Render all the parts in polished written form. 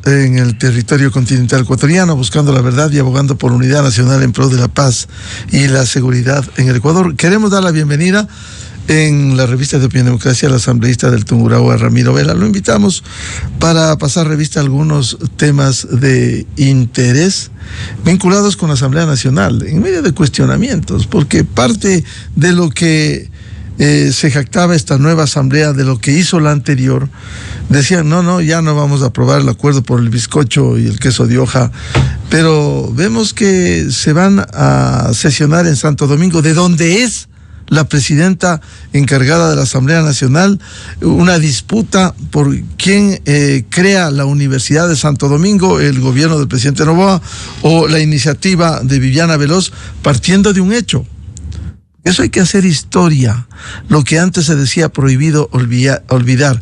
en el territorio continental ecuatoriano, buscando la verdad y abogando por unidad nacional en pro de la paz y la seguridad en el Ecuador. Queremos dar la bienvenida en la revista de Opinión y Democracia al asambleísta del Tungurahua, Ramiro Vela. Lo invitamos para pasar revista a algunos temas de interés vinculados con la Asamblea Nacional, en medio de cuestionamientos, porque parte de lo que se jactaba esta nueva asamblea de lo que hizo la anterior, decían ya no vamos a aprobar el acuerdo por el bizcocho y el queso de hoja, pero vemos que se van a sesionar en Santo Domingo, de donde es la presidenta encargada de la Asamblea Nacional, una disputa por quién crea la Universidad de Santo Domingo, el gobierno del presidente Noboa o la iniciativa de Viviana Veloz, partiendo de un hecho. Eso hay que hacer historia, lo que antes se decía prohibido olvidar.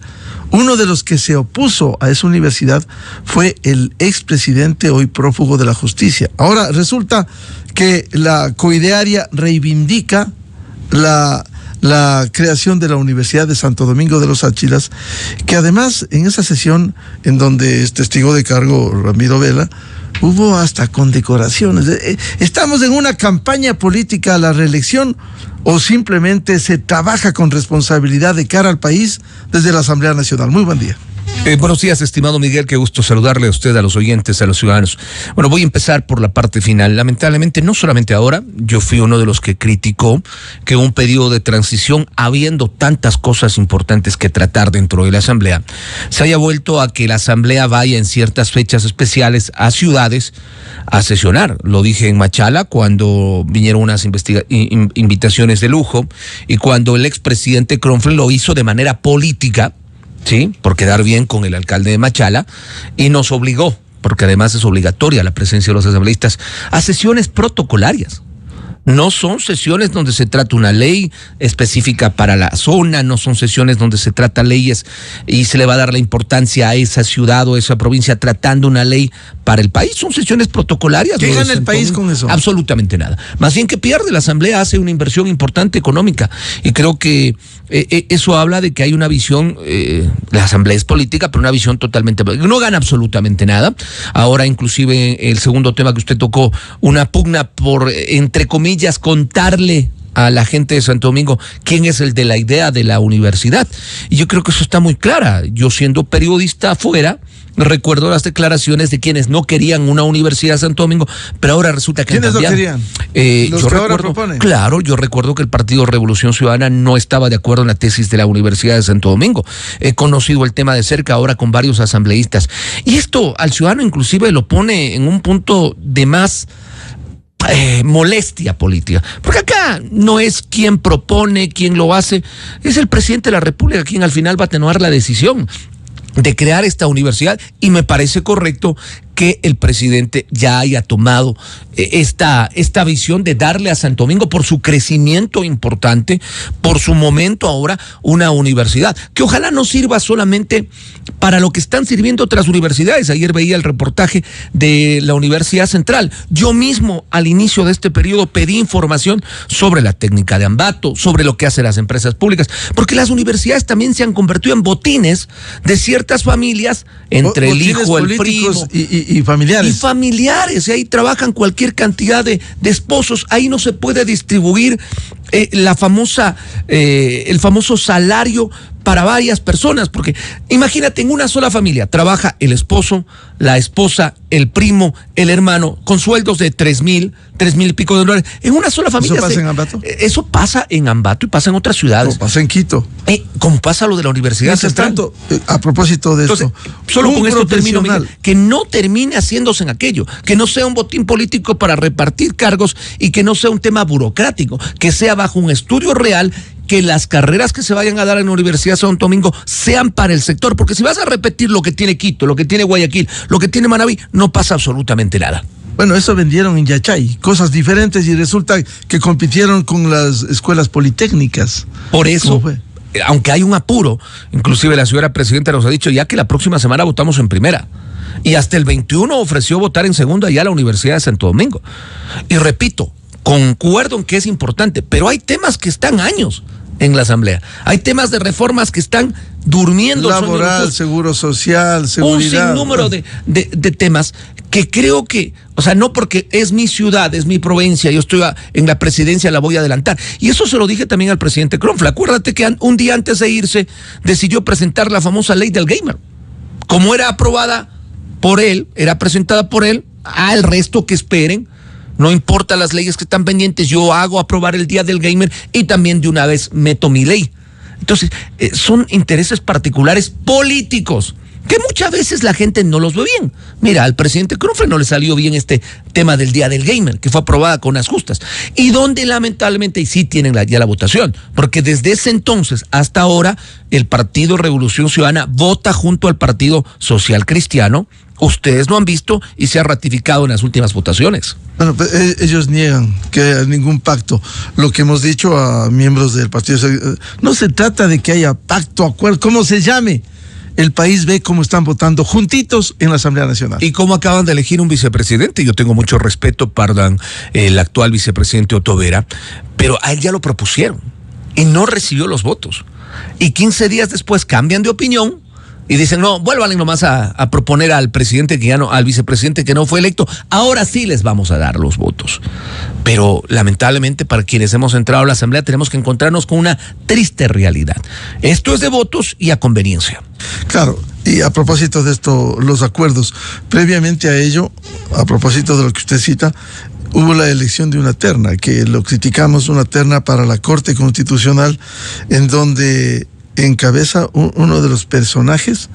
Uno de los que se opuso a esa universidad fue el expresidente, hoy prófugo de la justicia. Ahora resulta que la coidearia reivindica la creación de la Universidad de Santo Domingo de los Áchilas, que además en esa sesión en donde es testigo de cargo Ramiro Vela, hubo hasta condecoraciones. ¿Estamos en una campaña política a la reelección o simplemente se trabaja con responsabilidad de cara al país desde la Asamblea Nacional? Muy buen día. Buenos días, estimado Miguel, qué gusto saludarle a usted, a los oyentes, a los ciudadanos. Bueno, voy a empezar por la parte final. Lamentablemente, no solamente ahora, yo fui uno de los que criticó que un periodo de transición, habiendo tantas cosas importantes que tratar dentro de la Asamblea, se haya vuelto a que la Asamblea vaya en ciertas fechas especiales a ciudades a sesionar. Lo dije en Machala cuando vinieron unas invitaciones de lujo y cuando el expresidente Kronfeld lo hizo de manera política, ¿sí?, por quedar bien con el alcalde de Machala, y nos obligó, porque además es obligatoria la presencia de los asambleístas, a sesiones protocolarias. No son sesiones donde se trata una ley específica para la zona, no son sesiones donde se trata leyes y se le va a dar la importancia a esa ciudad o esa provincia tratando una ley para el país. Son sesiones protocolarias. ¿Qué gana el país con eso? Absolutamente nada. Más bien que pierde. La Asamblea hace una inversión importante económica y creo que eso habla de que hay una visión, la Asamblea es política, pero una visión totalmente, no gana absolutamente nada. Ahora inclusive el segundo tema que usted tocó, una pugna por, entre comillas, contarle a la gente de Santo Domingo quién es el de la idea de la universidad. Y yo creo que eso está muy clara. Yo, siendo periodista afuera, recuerdo las declaraciones de quienes no querían una universidad de Santo Domingo, pero ahora resulta que ¿quiénes no querían? Los que ahora proponen. Claro, yo recuerdo que el Partido Revolución Ciudadana no estaba de acuerdo en la tesis de la Universidad de Santo Domingo. He conocido el tema de cerca ahora con varios asambleístas. Y esto al ciudadano inclusive lo pone en un punto de más molestia política, porque acá no es quien propone, quien lo hace, es el presidente de la República quien al final va a tener la decisión de crear esta universidad, y me parece correcto que el presidente ya haya tomado esta visión de darle a Santo Domingo, por su crecimiento importante, por su momento ahora, una universidad, que ojalá no sirva solamente para lo que están sirviendo otras universidades. Ayer veía el reportaje de la Universidad Central. Yo mismo, al inicio de este periodo, pedí información sobre la técnica de Ambato, sobre lo que hacen las empresas públicas, porque las universidades también se han convertido en botines de ciertas familias, entre el hijo, el primo y familiares. Y familiares, y ahí trabajan cualquier cantidad de esposos. Ahí no se puede distribuir el famoso salario para varias personas, porque imagínate, en una sola familia trabaja el esposo, la esposa, el primo, el hermano, con sueldos de 3,000 y pico de dólares, en una sola familia. ¿Eso pasa en Ambato? Eso pasa en Ambato y pasa en otras ciudades. No, pasa en Quito. Como pasa lo de la Universidad Central. Tanto, a propósito de esto, solo con esto termino, Miguel, que no termine haciéndose en aquello, que no sea un botín político para repartir cargos y que no sea un tema burocrático, que sea bajo un estudio real, que las carreras que se vayan a dar en la Universidad de Santo Domingo sean para el sector, porque si vas a repetir lo que tiene Quito, lo que tiene Guayaquil, lo que tiene Manabí, no pasa absolutamente nada. Bueno, eso vendieron en Yachay, cosas diferentes, y resulta que compitieron con las escuelas politécnicas. Por eso, aunque hay un apuro, inclusive la señora presidenta nos ha dicho ya que la próxima semana votamos en primera, y hasta el 21 ofreció votar en segunda ya la Universidad de Santo Domingo. Y repito, concuerdo en que es importante, pero hay temas que están años en la Asamblea. Hay temas de reformas que están durmiendo. Laboral, seguro social, seguridad. Un sinnúmero de temas que creo que, o sea, no porque es mi ciudad, es mi provincia, yo estoy en la presidencia, la voy a adelantar. Y eso se lo dije también al presidente Kronfle. Acuérdate que un día antes de irse decidió presentar la famosa ley del gamer. Como era aprobada por él, era presentada por él, al resto que esperen. No importa las leyes que están pendientes, yo hago aprobar el día del gamer y también de una vez meto mi ley. Entonces, son intereses particulares políticos que muchas veces la gente no los ve bien. Mira, al presidente Kronfle no le salió bien este tema del día del gamer, que fue aprobada con las justas. Y donde lamentablemente, y sí tienen ya la votación, porque desde ese entonces hasta ahora, el Partido Revolución Ciudadana vota junto al Partido Social Cristiano. Ustedes lo han visto y se ha ratificado en las últimas votaciones. Bueno, pues, ellos niegan que haya ningún pacto. Lo que hemos dicho a miembros del partido, no se trata de que haya pacto, acuerdo, como se llame. El país ve cómo están votando juntitos en la Asamblea Nacional. Y cómo acaban de elegir un vicepresidente. Yo tengo mucho respeto para el actual vicepresidente Otto Vera, pero a él ya lo propusieron y no recibió los votos. Y 15 días después cambian de opinión y dicen, no, vuelvan nomás a proponer al presidente que ya no, al vicepresidente que no fue electo. Ahora sí les vamos a dar los votos. Pero lamentablemente para quienes hemos entrado a la Asamblea tenemos que encontrarnos con una triste realidad. Esto es de votos y a conveniencia. Claro, y a propósito de esto, los acuerdos, previamente a ello, a propósito de lo que usted cita, hubo la elección de una terna, que lo criticamos, una terna para la Corte Constitucional, en donde encabeza uno de los personajes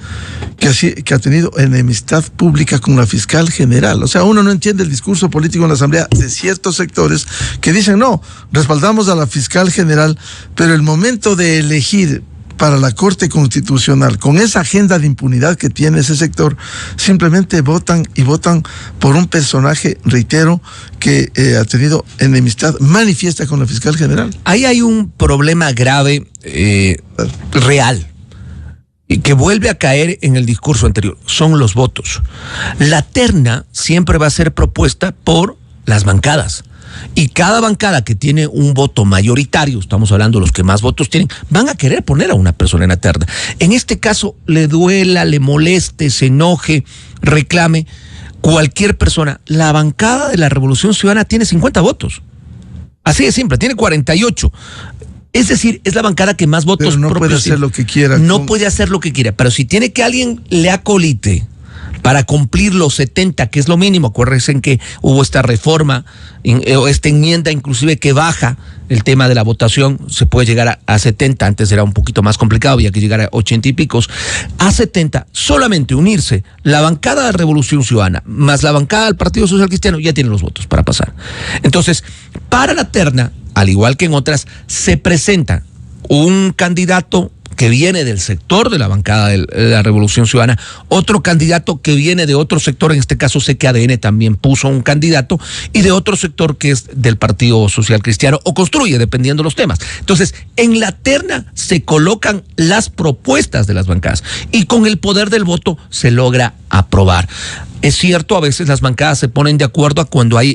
que ha tenido enemistad pública con la fiscal general. O sea, uno no entiende el discurso político en la Asamblea de ciertos sectores que dicen, no, respaldamos a la fiscal general, pero el momento de elegir para la Corte Constitucional, con esa agenda de impunidad que tiene ese sector, simplemente votan por un personaje, reitero, que ha tenido enemistad manifiesta con la fiscal general. Ahí hay un problema grave, real, y que vuelve a caer en el discurso anterior, son los votos. La terna siempre va a ser propuesta por las bancadas. Y cada bancada que tiene un voto mayoritario, estamos hablando de los que más votos tienen, van a querer poner a una persona en la terna. En este caso, le duela, le moleste, se enoje, reclame, cualquier persona. La bancada de la Revolución Ciudadana tiene 50 votos. Así de simple, tiene 48. Es decir, es la bancada que más votos pero no puede hacer lo que quiera. No puede hacer lo que quiera, pero si tiene que alguien le acolite para cumplir los 70, que es lo mínimo. Acuérdense que hubo esta reforma, esta enmienda inclusive que baja el tema de la votación, se puede llegar a 70, antes era un poquito más complicado, había que llegar a 80 y picos, a 70, solamente unirse la bancada de Revolución Ciudadana más la bancada del Partido Social Cristiano, ya tienen los votos para pasar. Entonces, para la terna, al igual que en otras, se presenta un candidato que viene del sector de la bancada de la Revolución Ciudadana, otro candidato que viene de otro sector, en este caso sé que ADN también puso un candidato, y de otro sector que es del Partido Social Cristiano, o construye, dependiendo de los temas. Entonces, en la terna se colocan las propuestas de las bancadas, y con el poder del voto se logra aprobar. Es cierto, a veces las bancadas se ponen de acuerdo a cuando hay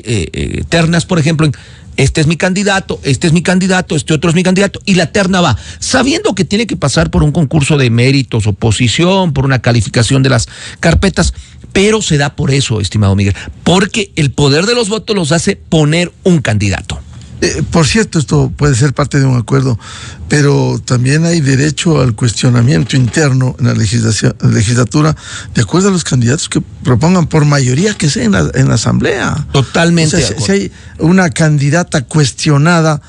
ternas, por ejemplo, este es mi candidato, este es mi candidato, este otro es mi candidato, y la terna va, sabiendo que tiene que pasar por un concurso de méritos, oposición, por una calificación de las carpetas, pero se da por eso, estimado Miguel, porque el poder de los votos los hace poner un candidato. Por cierto, esto puede ser parte de un acuerdo, pero también hay derecho al cuestionamiento interno en la legislatura, de acuerdo a los candidatos que propongan, por mayoría que sea en la Asamblea. Totalmente. O sea, si hay una candidata cuestionada,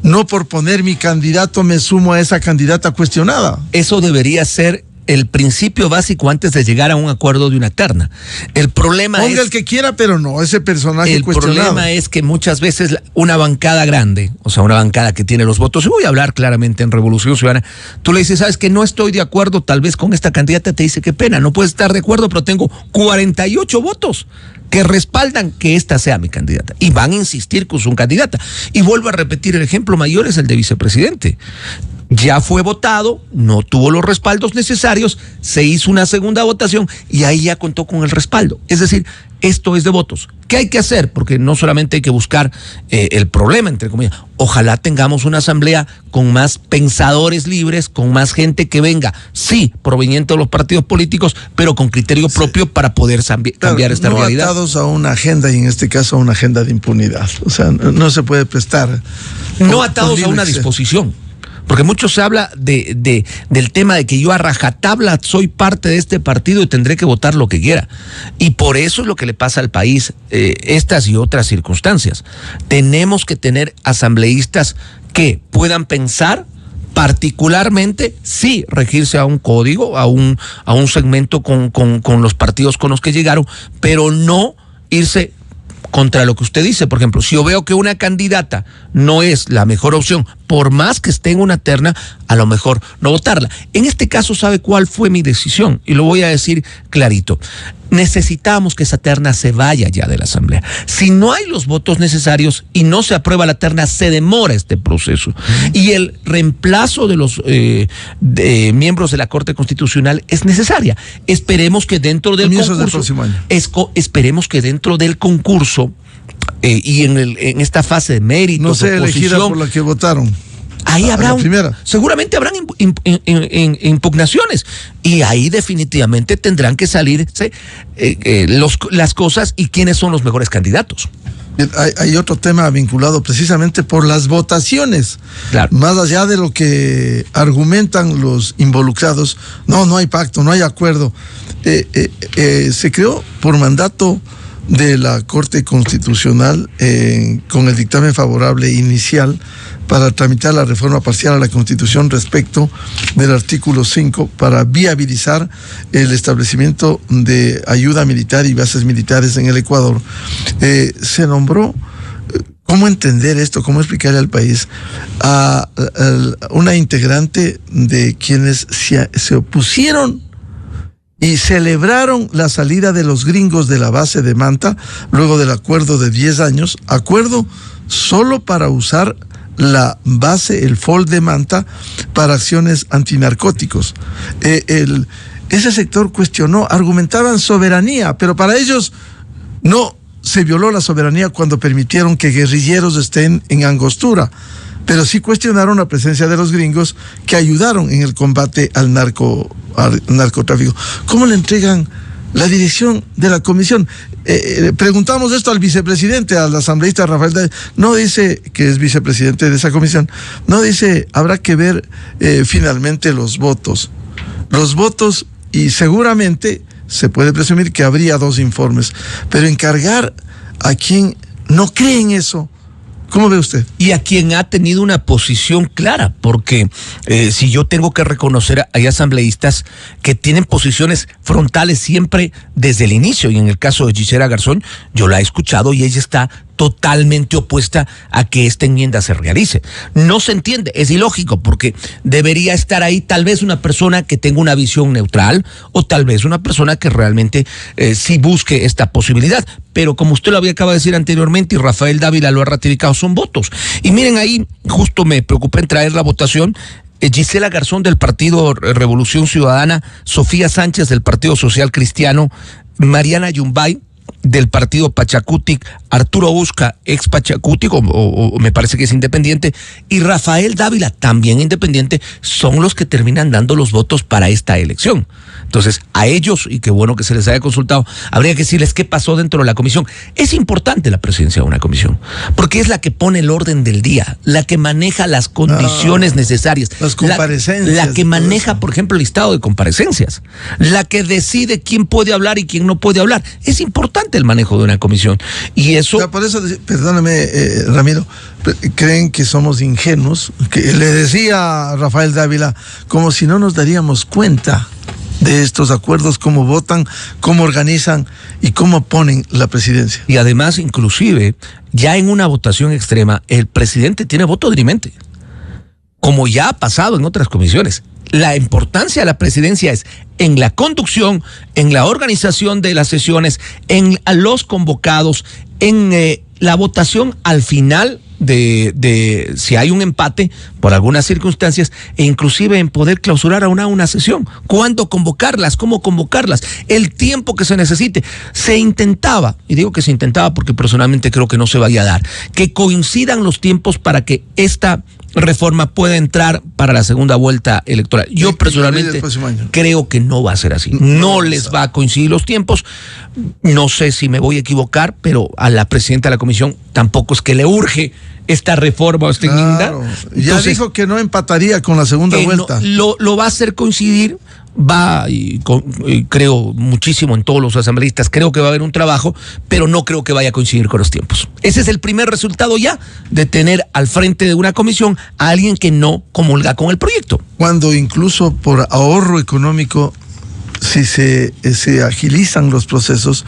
no por poner mi candidato me sumo a esa candidata cuestionada. Eso debería ser el principio básico antes de llegar a un acuerdo de una terna. El problema Ponga el que quiera, pero no ese personaje cuestionado. El problema es que muchas veces una bancada grande, o sea, una bancada que tiene los votos, y voy a hablar claramente en Revolución Ciudadana, tú le dices, sabes que no estoy de acuerdo tal vez con esta candidata, te dice, qué pena, no puedes estar de acuerdo, pero tengo 48 votos que respaldan que esta sea mi candidata, y van a insistir con su candidata. Y vuelvo a repetir, el ejemplo mayor es el de vicepresidente. Ya fue votado, no tuvo los respaldos necesarios, se hizo una segunda votación y ahí ya contó con el respaldo. Es decir, esto es de votos. ¿Qué hay que hacer? Porque no solamente hay que buscar el problema, entre comillas. Ojalá tengamos una asamblea con más pensadores libres, con más gente que venga, sí, proveniente de los partidos políticos, pero con criterio propio para poder cambiar esta realidad. No atados a una agenda, y en este caso a una agenda de impunidad. O sea, no se puede prestar. No atados a una disposición. Porque mucho se habla del tema de que yo a rajatabla soy parte de este partido y tendré que votar lo que quiera. Y por eso es lo que le pasa al país, estas y otras circunstancias. Tenemos que tener asambleístas que puedan pensar, particularmente, sí, regirse a un código, a un segmento con los partidos con los que llegaron, pero no irse contra lo que usted dice. Por ejemplo, si yo veo que una candidata no es la mejor opción, por más que esté en una terna, a lo mejor no votarla. En este caso, ¿sabe cuál fue mi decisión? Y lo voy a decir clarito. Necesitamos que esa terna se vaya ya de la Asamblea. Si no hay los votos necesarios y no se aprueba la terna, se demora este proceso. Y el reemplazo de los miembros de la Corte Constitucional es necesaria. Esperemos que dentro del concurso, del próximo año. Esperemos que dentro del concurso y en esta fase de méritos, no sea elegida por la que votaron. Ahí habrá seguramente habrán impugnaciones y ahí definitivamente tendrán que salir las cosas y quiénes son los mejores candidatos. Hay otro tema vinculado precisamente por las votaciones. Claro. Más allá de lo que argumentan los involucrados, no hay pacto, no hay acuerdo. Se creó por mandato de la Corte Constitucional con el dictamen favorable inicial para tramitar la reforma parcial a la Constitución respecto del artículo 5 para viabilizar el establecimiento de ayuda militar y bases militares en el Ecuador. Se nombró, ¿cómo entender esto? ¿Cómo explicarle al país? A una integrante de quienes se opusieron y celebraron la salida de los gringos de la base de Manta luego del acuerdo de 10 años, acuerdo solo para usar la base, el FOL de Manta, para acciones antinarcóticos. Ese sector cuestionó, argumentaban soberanía, pero para ellos no se violó la soberanía cuando permitieron que guerrilleros estén en Angostura, pero sí cuestionaron la presencia de los gringos que ayudaron en el combate al narcotráfico. ¿Cómo le entregan la dirección de la comisión? Preguntamos esto al vicepresidente, al asambleísta Rafael Dávila. No dice que es vicepresidente de esa comisión. No dice, habrá que ver finalmente los votos. Los votos, y seguramente se puede presumir que habría 2 informes. Pero encargar a quien no cree en eso, ¿cómo ve usted? Y a quien ha tenido una posición clara, porque si yo tengo que reconocer, hay asambleístas que tienen posiciones frontales siempre desde el inicio, y en el caso de Gisela Garzón, yo la he escuchado y ella está totalmente opuesta a que esta enmienda se realice. No se entiende, es ilógico, porque debería estar ahí tal vez una persona que tenga una visión neutral o tal vez una persona que realmente sí busque esta posibilidad. Pero como usted lo acaba de decir anteriormente y Rafael Dávila lo ha ratificado, son votos. Y miren, ahí justo me preocupé en traer la votación. Gisela Garzón del Partido Revolución Ciudadana, Sofía Sánchez del Partido Social Cristiano, Mariana Yumbay del partido Pachacutic, Arturo Usca, ex Pachacutic, o me parece que es independiente, y Rafael Dávila, también independiente, son los que terminan dando los votos para esta elección. Entonces, a ellos, y qué bueno que se les haya consultado, habría que decirles qué pasó dentro de la comisión. Es importante la presencia de una comisión, porque es la que pone el orden del día, la que maneja las condiciones necesarias. Las comparecencias. La que maneja, por ejemplo, el listado de comparecencias. La que decide quién puede hablar y quién no puede hablar. Es importante el manejo de una comisión. Y eso... O sea, por eso, perdóname, Ramiro, creen que somos ingenuos, que le decía a Rafael Dávila, como si no nos daríamos cuenta de estos acuerdos, cómo votan, cómo organizan y cómo ponen la presidencia. Y además, inclusive, ya en una votación extrema, el presidente tiene voto dirimente, como ya ha pasado en otras comisiones. La importancia de la presidencia es en la conducción, en la organización de las sesiones, en los convocados, en la votación al final de si hay un empate por algunas circunstancias, e inclusive en poder clausurar a una sesión. ¿Cuándo convocarlas? ¿Cómo convocarlas? El tiempo que se necesite. Se intentaba, y digo que se intentaba porque personalmente creo que no se vaya a dar, que coincidan los tiempos para que esta reforma pueda entrar para la segunda vuelta electoral. Yo personalmente creo que no va a ser así. No les va a coincidir los tiempos. No sé si me voy a equivocar, pero a la presidenta de la comisión tampoco es que le urge esta reforma o esta enmienda. Ya dijo que no empataría con la segunda vuelta. No, lo va a hacer coincidir. Y creo muchísimo en todos los asambleístas, creo que va a haber un trabajo, pero no creo que vaya a coincidir con los tiempos. Ese es el primer resultado ya de tener al frente de una comisión a alguien que no comulga con el proyecto. Cuando incluso por ahorro económico, si se agilizan los procesos,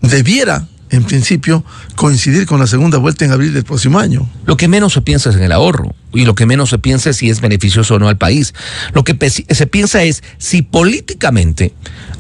debiera en principio coincidir con la segunda vuelta en abril del próximo año. Lo que menos se piensa es en el ahorro, y lo que menos se piensa es si es beneficioso o no al país. Lo que se piensa es si políticamente,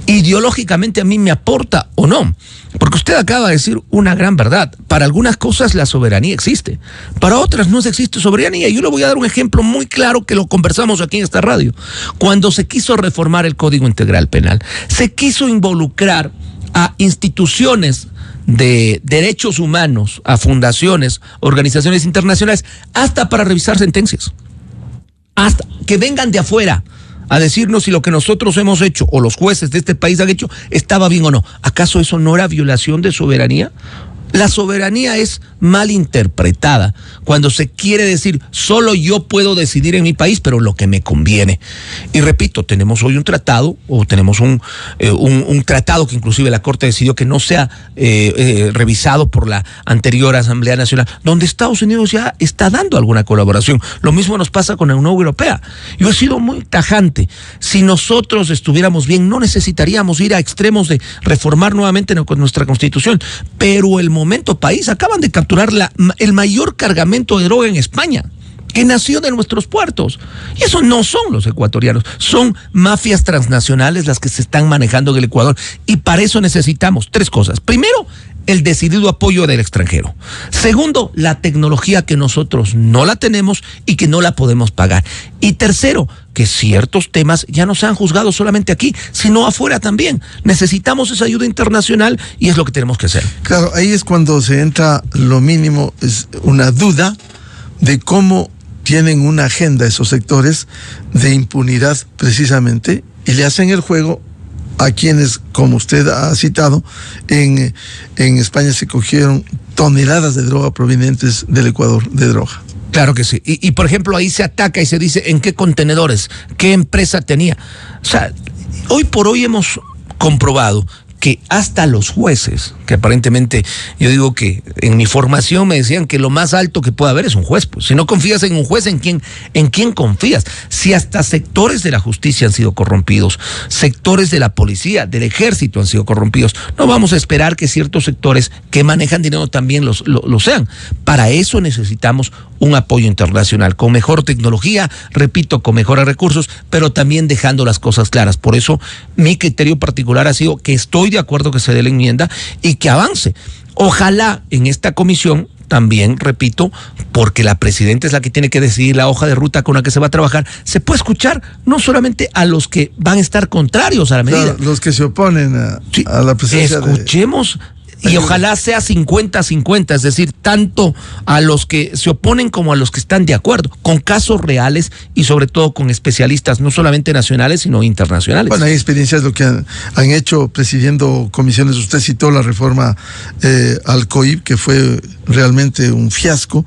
ideológicamente a mí me aporta o no. Porque usted acaba de decir una gran verdad. Para algunas cosas la soberanía existe, para otras no existe soberanía. Y yo le voy a dar un ejemplo muy claro que lo conversamos aquí en esta radio. Cuando se quiso reformar el Código Integral Penal, se quiso involucrar a instituciones de derechos humanos, a fundaciones, organizaciones internacionales, hasta para revisar sentencias, hasta que vengan de afuera a decirnos si lo que nosotros hemos hecho o los jueces de este país han hecho estaba bien o no. ¿Acaso eso no era violación de soberanía? La soberanía es mal interpretada cuando se quiere decir solo yo puedo decidir en mi país, pero lo que me conviene. Y repito, tenemos hoy un tratado, o tenemos un tratado que inclusive la Corte decidió que no sea revisado por la anterior Asamblea Nacional, donde Estados Unidos ya está dando alguna colaboración. Lo mismo nos pasa con la Unión Europea. Yo he sido muy tajante. Si nosotros estuviéramos bien, no necesitaríamos ir a extremos de reformar nuevamente nuestra Constitución, pero el momento país, acaban de capturar el mayor cargamento de droga en España, que nació de nuestros puertos. Y eso no son los ecuatorianos, son mafias transnacionales las que se están manejando en el Ecuador. Y para eso necesitamos tres cosas. Primero, el decidido apoyo del extranjero. Segundo, la tecnología que nosotros no la tenemos y que no la podemos pagar. Y tercero, que ciertos temas ya no sean juzgados solamente aquí, sino afuera también. Necesitamos esa ayuda internacional y es lo que tenemos que hacer. Claro, ahí es cuando se entra lo mínimo, es una duda de cómo tienen una agenda esos sectores de impunidad precisamente, y le hacen el juego a quienes, como usted ha citado, en España se cogieron toneladas de droga provenientes del Ecuador, de droga. Claro que sí. Y por ejemplo, ahí se ataca y se dice en qué contenedores, qué empresa tenía. O sea, hoy por hoy hemos comprobado que hasta los jueces, que aparentemente yo digo que en mi formación me decían que lo más alto que puede haber es un juez, pues si no confías en un juez, ¿en quién confías? Si hasta sectores de la justicia han sido corrompidos, sectores de la policía, del ejército han sido corrompidos, no vamos a esperar que ciertos sectores que manejan dinero también lo sean. Para eso necesitamos un apoyo internacional, con mejor tecnología, repito, con mejores recursos, pero también dejando las cosas claras. Por eso mi criterio particular ha sido que estoy de acuerdo que se dé la enmienda y que avance. Ojalá en esta comisión también, repito, porque la presidenta es la que tiene que decidir la hoja de ruta con la que se va a trabajar, se puede escuchar no solamente a los que van a estar contrarios a la medida. Claro, los que se oponen a la presencia. Escuchemos. Y ojalá sea 50-50, es decir, tanto a los que se oponen como a los que están de acuerdo, con casos reales y sobre todo con especialistas, no solamente nacionales, sino internacionales. Bueno, hay experiencias lo que han hecho presidiendo comisiones. Usted citó la reforma al COIP, que fue realmente un fiasco,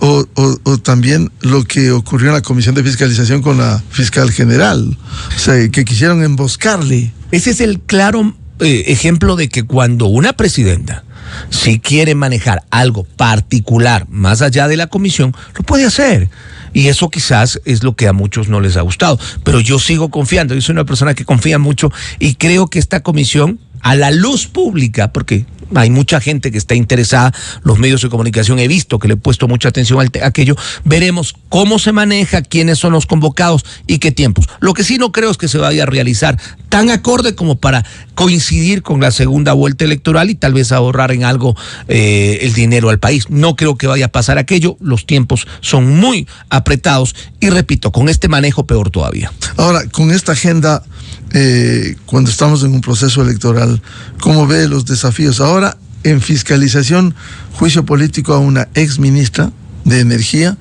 o también lo que ocurrió en la Comisión de Fiscalización con la fiscal general, o sea, que quisieron emboscarle. Ese es el claro ejemplo de que cuando una presidenta si quiere manejar algo particular más allá de la comisión, lo puede hacer. Y eso quizás es lo que a muchos no les ha gustado. Pero yo sigo confiando, yo soy una persona que confía mucho y creo que esta comisión, a la luz pública, porque hay mucha gente que está interesada, los medios de comunicación he visto que le he puesto mucha atención a aquello, veremos cómo se maneja, quiénes son los convocados y qué tiempos. Lo que sí no creo es que se vaya a realizar tan acorde como para coincidir con la segunda vuelta electoral y tal vez ahorrar en algo el dinero al país. No creo que vaya a pasar aquello, los tiempos son muy apretados y repito, con este manejo peor todavía. Ahora, con esta agenda, cuando estamos en un proceso electoral, ¿cómo ve los desafíos? Ahora, en fiscalización, juicio político a una ex ministra de Energía,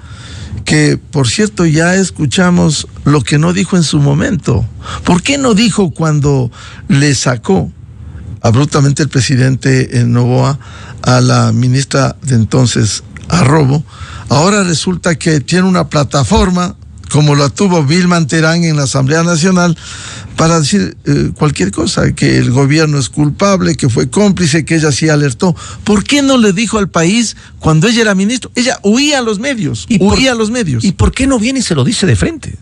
que por cierto ya escuchamos lo que no dijo en su momento. ¿Por qué no dijo cuando le sacó abruptamente el presidente Noboa a la ministra de entonces, Arrobo? Ahora resulta que tiene una plataforma, como la tuvo Vilma Terán en la Asamblea Nacional, para decir cualquier cosa, que el gobierno es culpable, que fue cómplice, que ella sí alertó. ¿Por qué no le dijo al país cuando ella era ministro? Ella huía a los medios, huía a los medios. ¿Y por qué no viene y se lo dice de frente?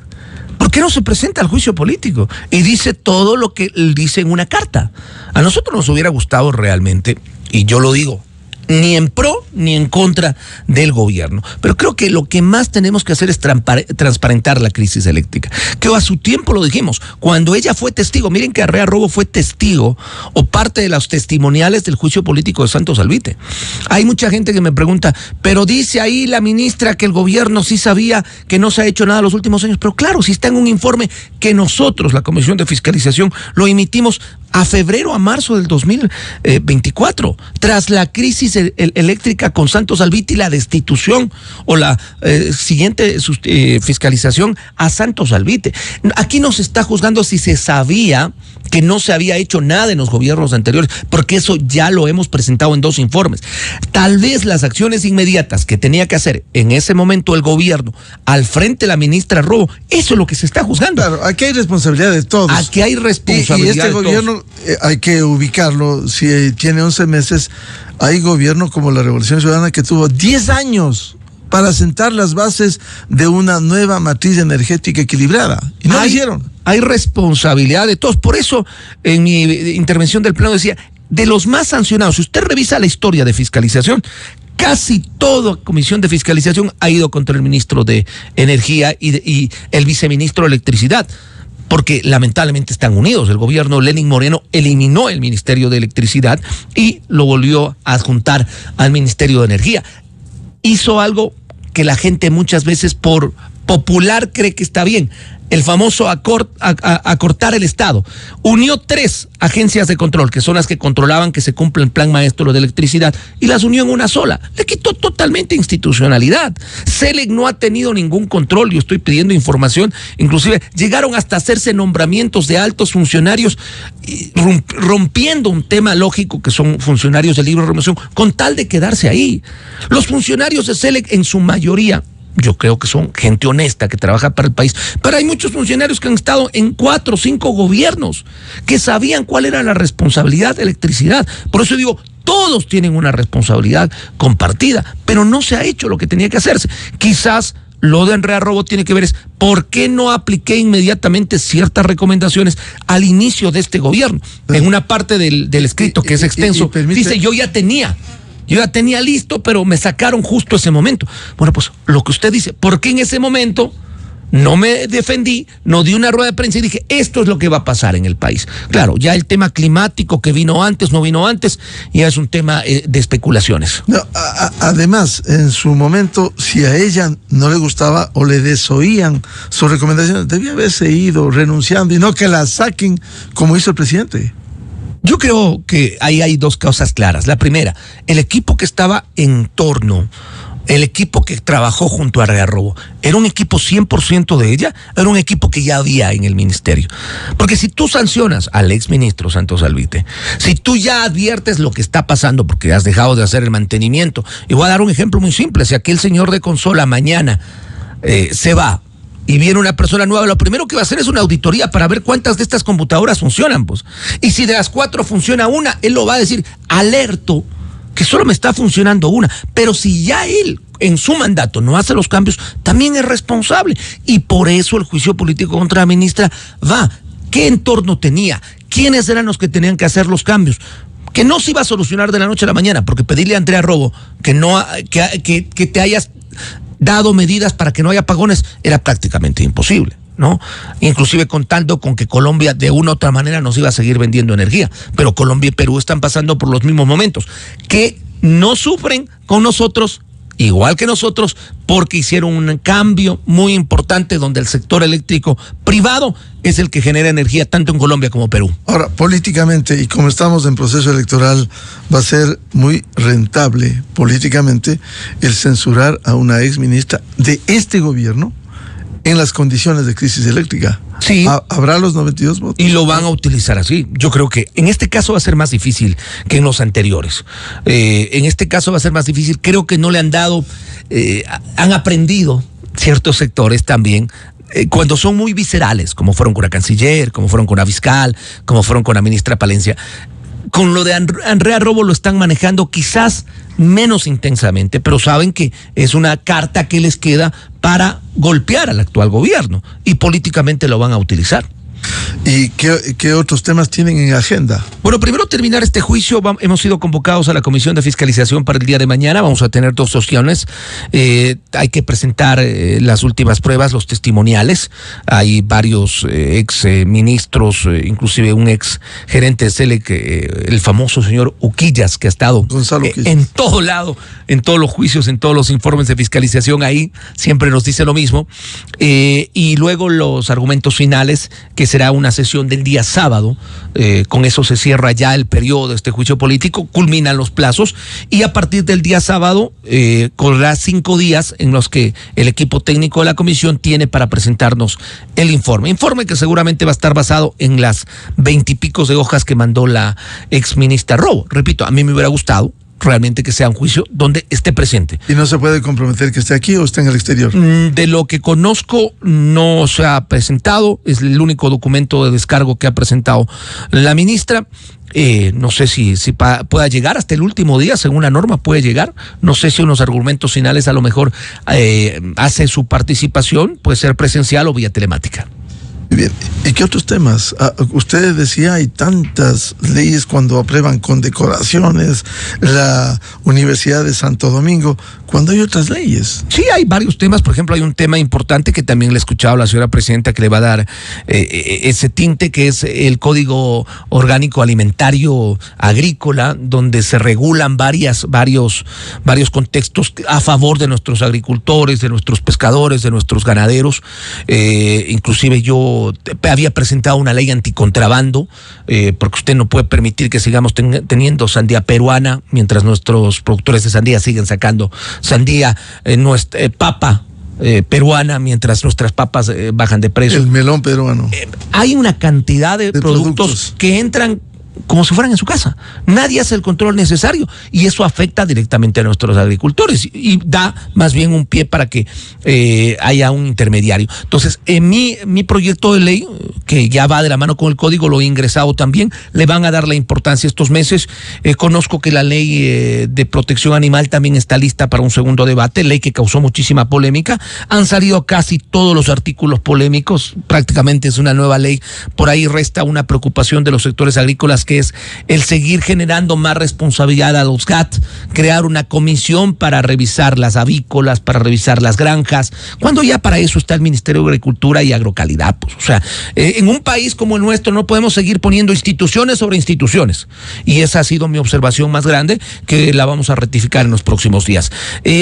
¿Por qué no se presenta al juicio político y dice todo lo que dice en una carta? A nosotros nos hubiera gustado realmente, y yo lo digo, ni en pro ni en contra del gobierno. Pero creo que lo que más tenemos que hacer es transparentar la crisis eléctrica. Que a su tiempo lo dijimos, cuando ella fue testigo, miren que Arrea Robo fue testigo o parte de los testimoniales del juicio político de Santos Albite. Hay mucha gente que me pregunta, pero dice ahí la ministra que el gobierno sí sabía que no se ha hecho nada los últimos años. Pero claro, si está en un informe que nosotros, la Comisión de Fiscalización, lo emitimos a febrero a marzo del 2024, tras la crisis eléctrica con Santos Albite y la destitución o la siguiente fiscalización a Santos Albite. Aquí no se está juzgando si se sabía que no se había hecho nada en los gobiernos anteriores, porque eso ya lo hemos presentado en 2 informes. Tal vez las acciones inmediatas que tenía que hacer en ese momento el gobierno al frente de la ministra Robo, eso es lo que se está juzgando. Claro, aquí hay responsabilidad de todos. Aquí hay responsabilidad y este gobierno hay que ubicarlo. Si tiene 11 meses, hay gobierno como la Revolución Ciudadana que tuvo 10 años para sentar las bases de una nueva matriz energética equilibrada. Y no lo hicieron. Hay responsabilidad de todos. Por eso, en mi intervención del pleno decía, de los más sancionados, si usted revisa la historia de fiscalización, casi toda comisión de fiscalización ha ido contra el ministro de Energía y el viceministro de Electricidad, porque lamentablemente están unidos. El gobierno Lenín Moreno eliminó el Ministerio de Electricidad y lo volvió a adjuntar al Ministerio de Energía. Hizo algo que la gente muchas veces por popular cree que está bien, el famoso acortar el Estado. Unió 3 agencias de control, que son las que controlaban que se cumpla el plan maestro de electricidad, y las unió en una sola. Le quitó totalmente institucionalidad. CELEC no ha tenido ningún control. Yo estoy pidiendo información, inclusive llegaron hasta hacerse nombramientos de altos funcionarios, rompiendo un tema lógico que son funcionarios de libre remuneración, con tal de quedarse ahí. Los funcionarios de CELEC en su mayoría, yo creo que son gente honesta que trabaja para el país, pero hay muchos funcionarios que han estado en 4 o 5 gobiernos que sabían cuál era la responsabilidad de electricidad. Por eso digo, todos tienen una responsabilidad compartida, pero no se ha hecho lo que tenía que hacerse. Quizás lo de Arrea Robo tiene que ver es por qué no apliqué inmediatamente ciertas recomendaciones al inicio de este gobierno. En una parte del escrito que es extenso, dice yo ya tenía listo, pero me sacaron justo ese momento. Bueno, pues lo que usted dice, ¿por qué en ese momento no me defendí, no di una rueda de prensa y dije, esto es lo que va a pasar en el país? Claro, ya el tema climático que vino antes, no vino antes, ya es un tema de especulaciones. No, además, en su momento, si a ella no le gustaba o le desoían sus recomendaciones, debía haberse ido renunciando y no que la saquen como hizo el presidente. Yo creo que ahí hay 2 cosas claras. La primera, el equipo que estaba en torno, el equipo que trabajó junto a Arrea Robo, ¿era un equipo 100% de ella? ¿Era un equipo que ya había en el ministerio? Porque si tú sancionas al exministro Santos Albite, si tú ya adviertes lo que está pasando porque has dejado de hacer el mantenimiento, y voy a dar un ejemplo muy simple, si aquel señor de consola mañana se va, y viene una persona nueva, lo primero que va a hacer es una auditoría para ver cuántas de estas computadoras funcionan, pues. Y si de las 4 funciona una, él lo va a decir, alerto, que solo me está funcionando una. Pero si ya él, en su mandato, no hace los cambios, también es responsable. Y por eso el juicio político contra la ministra va. ¿Qué entorno tenía? ¿Quiénes eran los que tenían que hacer los cambios? que no se iba a solucionar de la noche a la mañana, porque pedirle a Andrea Robo que te hayas dado medidas para que no haya apagones era prácticamente imposible, ¿no? Inclusive contando con que Colombia de una u otra manera nos iba a seguir vendiendo energía, pero Colombia y Perú están pasando por los mismos momentos, que no sufren con nosotros, igual que nosotros, porque hicieron un cambio muy importante donde el sector eléctrico privado es el que genera energía tanto en Colombia como Perú. Ahora, políticamente, y como estamos en proceso electoral, va a ser muy rentable políticamente el censurar a una exministra de este gobierno en las condiciones de crisis eléctrica. Sí. ¿Habrá los 92 votos? Y lo van a utilizar así. Yo creo que en este caso va a ser más difícil que en los anteriores. En este caso va a ser más difícil. Creo que no le han dado, han aprendido ciertos sectores también, cuando son muy viscerales, como fueron con la canciller, como fueron con la fiscal, como fueron con la ministra Palencia. Con lo de Andrea Robo lo están manejando quizás menos intensamente, pero saben que es una carta que les queda para golpear al actual gobierno y políticamente lo van a utilizar. ¿Y qué otros temas tienen en agenda? Bueno, primero terminar este juicio. Hemos sido convocados a la Comisión de Fiscalización para el día de mañana. Vamos a tener 2 opciones. Hay que presentar las últimas pruebas, los testimoniales. Hay varios ex ministros, inclusive un ex gerente de SELEC, el famoso señor Uquillas, que ha estado en todo lado, en todos los juicios, en todos los informes de fiscalización. Ahí siempre nos dice lo mismo. Y luego los argumentos finales, que será una sesión del día sábado. Con eso se cierra ya el periodo de este juicio político, culminan los plazos y a partir del día sábado correrá 5 días en los que el equipo técnico de la comisión tiene para presentarnos el informe que seguramente va a estar basado en las 20 y pico de hojas que mandó la exministra Robo. Repito, a mí me hubiera gustado realmente que sea un juicio donde esté presente. ¿Y no se puede comprometer que esté aquí o está en el exterior? De lo que conozco, no se ha presentado, es el único documento de descargo que ha presentado la ministra. No sé si pueda llegar hasta el último día, según la norma puede llegar. No sé si unos argumentos finales a lo mejor hace su participación, puede ser presencial o vía telemática. Bien, ¿y qué otros temas? Usted decía, hay tantas leyes cuando aprueban condecoraciones, la Universidad de Santo Domingo, cuando hay otras leyes. Sí, hay varios temas. Por ejemplo, hay un tema importante que también le he escuchado a la señora presidenta que le va a dar ese tinte, que es el Código Orgánico Alimentario Agrícola, donde se regulan varios contextos a favor de nuestros agricultores, de nuestros pescadores, de nuestros ganaderos. Inclusive yo había presentado una ley anticontrabando, porque usted no puede permitir que sigamos teniendo sandía peruana mientras nuestros productores de sandía siguen sacando sandía, papa peruana mientras nuestras papas bajan de precio. El melón peruano. Hay una cantidad de productos que entran como si fueran en su casa. Nadie hace el control necesario y eso afecta directamente a nuestros agricultores y da más bien un pie para que haya un intermediario. Entonces, en mi proyecto de ley, que ya va de la mano con el código, lo he ingresado también, le van a dar la importancia estos meses. Conozco que la ley de protección animal también está lista para un segundo debate, ley que causó muchísima polémica. Han salido casi todos los artículos polémicos, prácticamente es una nueva ley. Por ahí resta una preocupación de los sectores agrícolas, que es el seguir generando más responsabilidad a los GAT, crear una comisión para revisar las avícolas, para revisar las granjas, cuando ya para eso está el Ministerio de Agricultura y Agrocalidad. Pues, o sea, en un país como el nuestro no podemos seguir poniendo instituciones sobre instituciones, y esa ha sido mi observación más grande, que la vamos a rectificar en los próximos días.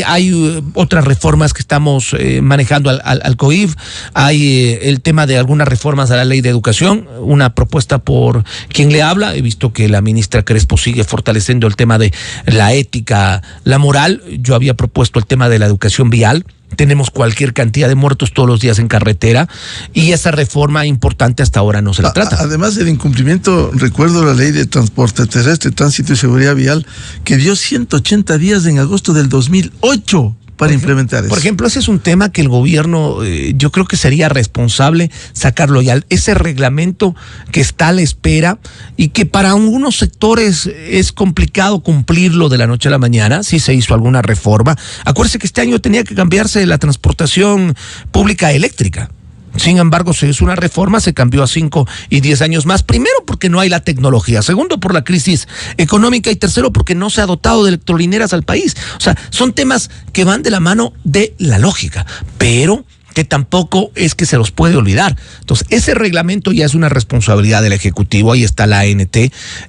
Hay otras reformas que estamos manejando al COIF. Hay el tema de algunas reformas a la ley de educación, una propuesta por quien le habla. He visto que la ministra Crespo sigue fortaleciendo el tema de la ética, la moral. Yo había propuesto el tema de la educación vial. Tenemos cualquier cantidad de muertos todos los días en carretera y esa reforma importante hasta ahora no se la trata. Además del incumplimiento, recuerdo la ley de transporte terrestre, tránsito y seguridad vial, que dio 180 días en agosto del 2008 para implementar eso. Por ejemplo, ese es un tema que el gobierno, yo creo que sería responsable sacarlo ya. Ese reglamento que está a la espera y que para algunos sectores es complicado cumplirlo de la noche a la mañana, si se hizo alguna reforma. Acuérdese que este año tenía que cambiarse la transportación pública eléctrica. Sin embargo, se hizo una reforma, se cambió a 5 y 10 años más. Primero, porque no hay la tecnología. Segundo, por la crisis económica. Y tercero, porque no se ha dotado de electrolineras al país. O sea, son temas que van de la mano de la lógica. Pero que tampoco es que se los puede olvidar. Entonces, ese reglamento ya es una responsabilidad del Ejecutivo. Ahí está la ANT,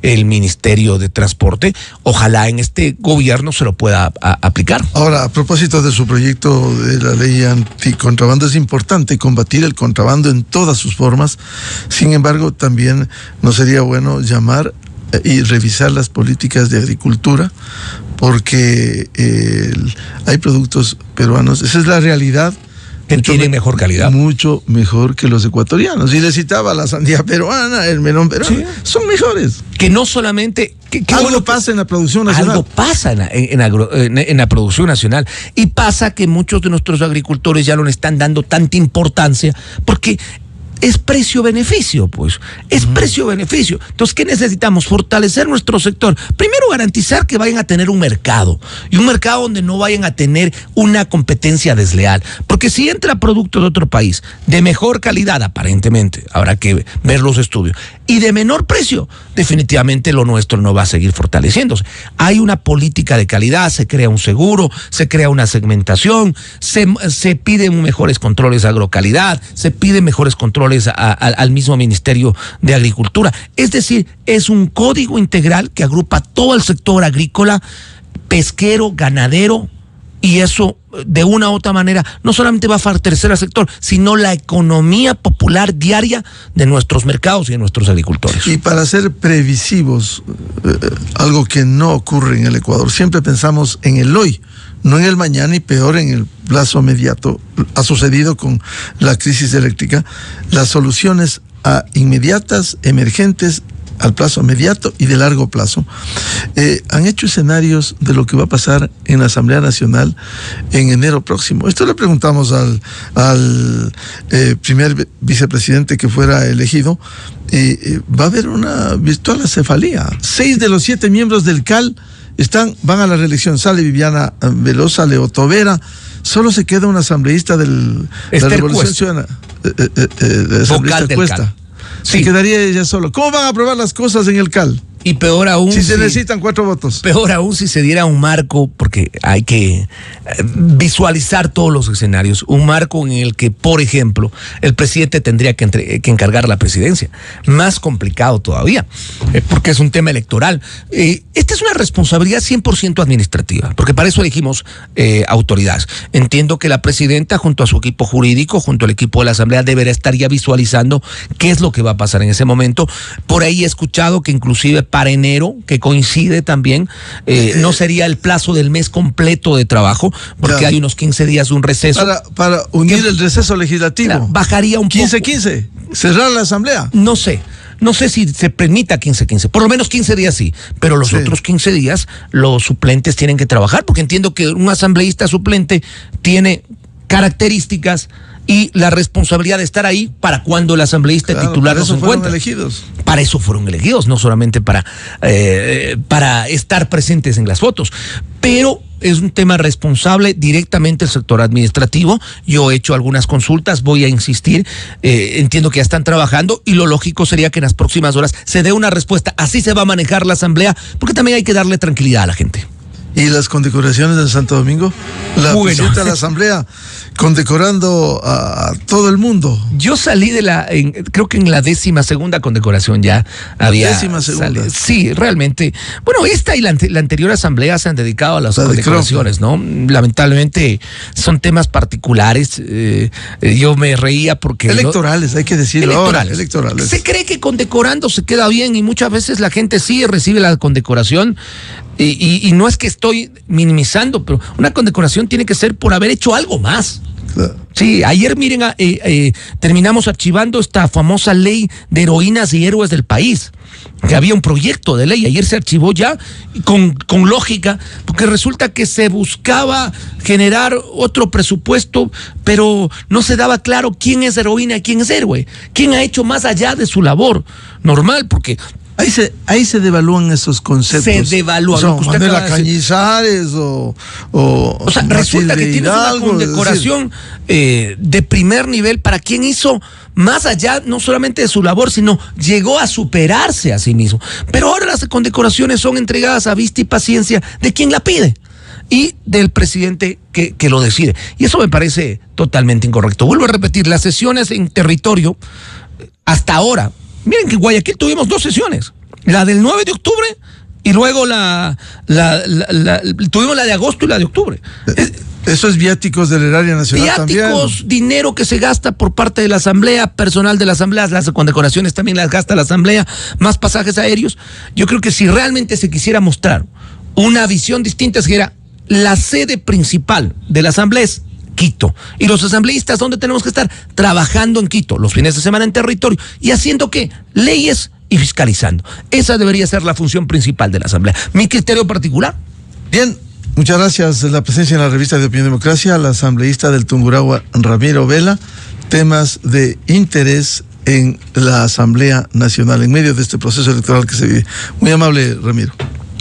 el Ministerio de Transporte. Ojalá en este gobierno se lo pueda aplicar. Ahora, a propósito de su proyecto de la ley anticontrabando, es importante combatir el contrabando en todas sus formas. Sin embargo, también nos sería bueno llamar y revisar las políticas de agricultura, porque hay productos peruanos, esa es la realidad, que tienen mejor calidad. Mucho mejor que los ecuatorianos. Y le citaba la sandía peruana, el melón peruano. Sí. Son mejores. Que no solamente... algo pasa en la producción nacional. Algo pasa en la producción nacional. Y pasa que muchos de nuestros agricultores ya no le están dando tanta importancia, porque es precio-beneficio, pues. Es precio-beneficio. Entonces, ¿qué necesitamos? Fortalecer nuestro sector. Primero, garantizar que vayan a tener un mercado. Y un mercado donde no vayan a tener una competencia desleal. Porque si entra producto de otro país, de mejor calidad, aparentemente, habrá que ver los estudios, y de menor precio, definitivamente lo nuestro no va a seguir fortaleciéndose. Hay una política de calidad, se crea un seguro, se crea una segmentación, se piden mejores controles de agrocalidad, se piden mejores controles al mismo Ministerio de Agricultura. Es decir, es un código integral que agrupa todo el sector agrícola, pesquero, ganadero, y eso de una u otra manera no solamente va a fortalecer al sector, sino la economía popular diaria de nuestros mercados y de nuestros agricultores. Y para ser previsivos, algo que no ocurre en el Ecuador, siempre pensamos en el hoy, no en el mañana, y peor en el plazo inmediato. Ha sucedido con la crisis eléctrica. Las soluciones inmediatas, emergentes, al plazo inmediato y de largo plazo, han hecho escenarios de lo que va a pasar en la Asamblea Nacional en enero próximo. Esto le preguntamos al primer vicepresidente que fuera elegido. Va a haber una virtual acefalía. 6 de los 7 miembros del CAL van a la reelección. Sale Viviana Veloz, sale Otto Vera. Solo se queda un asambleísta de la Revolución Ciudadana. Vocal del CAL. Sí. Quedaría ella solo. ¿Cómo van a aprobar las cosas en el CAL? Y peor aún... Si se necesitan 4 votos. Peor aún si se diera un marco, porque hay que visualizar todos los escenarios. Un marco en el que, por ejemplo, el presidente tendría que encargar la presidencia. Más complicado todavía, porque es un tema electoral. Esta es una responsabilidad 100% administrativa, porque para eso elegimos autoridades. Entiendo que la presidenta, junto a su equipo jurídico, junto al equipo de la Asamblea, deberá estar ya visualizando qué es lo que va a pasar en ese momento. Por ahí he escuchado que inclusive para enero, que coincide también, no sería el plazo del mes completo de trabajo, porque hay unos 15 días de un receso. Para unir el receso legislativo. Bajaría un 15-15, cerrar la asamblea. No sé si se permita 15-15, por lo menos 15 días sí, pero los otros 15 días los suplentes tienen que trabajar, porque entiendo que un asambleísta suplente tiene características y la responsabilidad de estar ahí para cuando el asambleísta titular no se encuentra. Para eso fueron elegidos, no solamente para estar presentes en las fotos. Pero es un tema responsable directamente el sector administrativo. Yo he hecho algunas consultas, voy a insistir, entiendo que ya están trabajando y lo lógico sería que en las próximas horas se dé una respuesta. Así se va a manejar la asamblea, porque también hay que darle tranquilidad a la gente. ¿Y las condecoraciones de Santo Domingo? La presidenta de la Asamblea condecorando a todo el mundo. Yo salí creo que en la 12ª condecoración ya había. 12ª. Sí, realmente. Bueno, esta y la anterior asamblea se han dedicado a las condecoraciones, ¿no? Lamentablemente son temas particulares. Yo me reía porque. Electorales, hay que decirlo. Electorales. Se cree que condecorando se queda bien y muchas veces la gente sí recibe la condecoración. Y no es que estoy minimizando, pero una condecoración tiene que ser por haber hecho algo más. Claro. Sí, ayer miren, terminamos archivando esta famosa ley de heroínas y héroes del país, que había un proyecto de ley, ayer se archivó ya con lógica, porque resulta que se buscaba generar otro presupuesto, pero no se daba claro quién es heroína y quién es héroe, quién ha hecho más allá de su labor normal, porque Ahí se devalúan esos conceptos. Se devalúan. O sea, Manuela Cañizares o sea, resulta que tienes una condecoración de primer nivel para quien hizo más allá, no solamente de su labor, sino llegó a superarse a sí mismo. Pero ahora las condecoraciones son entregadas a vista y paciencia de quien la pide y del presidente que lo decide. Y eso me parece totalmente incorrecto. Vuelvo a repetir, las sesiones en territorio, hasta ahora, miren que en Guayaquil tuvimos 2 sesiones, la del 9 de octubre y luego tuvimos la de agosto y la de octubre. Eso es viáticos del erario nacional. Viáticos, también dinero que se gasta por parte de la Asamblea, personal de la Asamblea, las condecoraciones también las gasta la Asamblea, más pasajes aéreos. Yo creo que si realmente se quisiera mostrar una visión distinta, sería la sede principal de la Asamblea es Quito. Y los asambleístas, ¿dónde tenemos que estar? Trabajando en Quito, los fines de semana en territorio. ¿Y haciendo qué? Leyes y fiscalizando. Esa debería ser la función principal de la Asamblea. Mi criterio particular. Bien, muchas gracias. La presencia en la revista de Opinión Democracia, la asambleísta del Tungurahua, Ramiro Vela. Temas de interés en la Asamblea Nacional, en medio de este proceso electoral que se vive. Muy amable, Ramiro.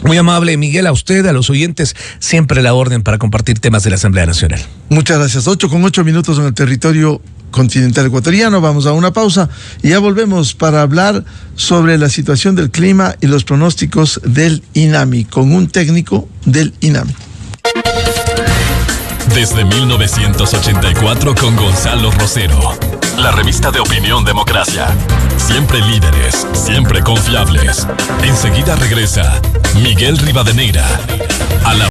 Muy amable, Miguel, a usted, a los oyentes, siempre la orden para compartir temas de la Asamblea Nacional. Muchas gracias. 8:08 en el territorio continental ecuatoriano. Vamos a una pausa y ya volvemos para hablar sobre la situación del clima y los pronósticos del INAMI, con un técnico del INAMI. Desde 1984 con Gonzalo Rosero. La revista de Opinión Democracia. Siempre líderes, siempre confiables. Enseguida regresa Miguel Rivadeneira a la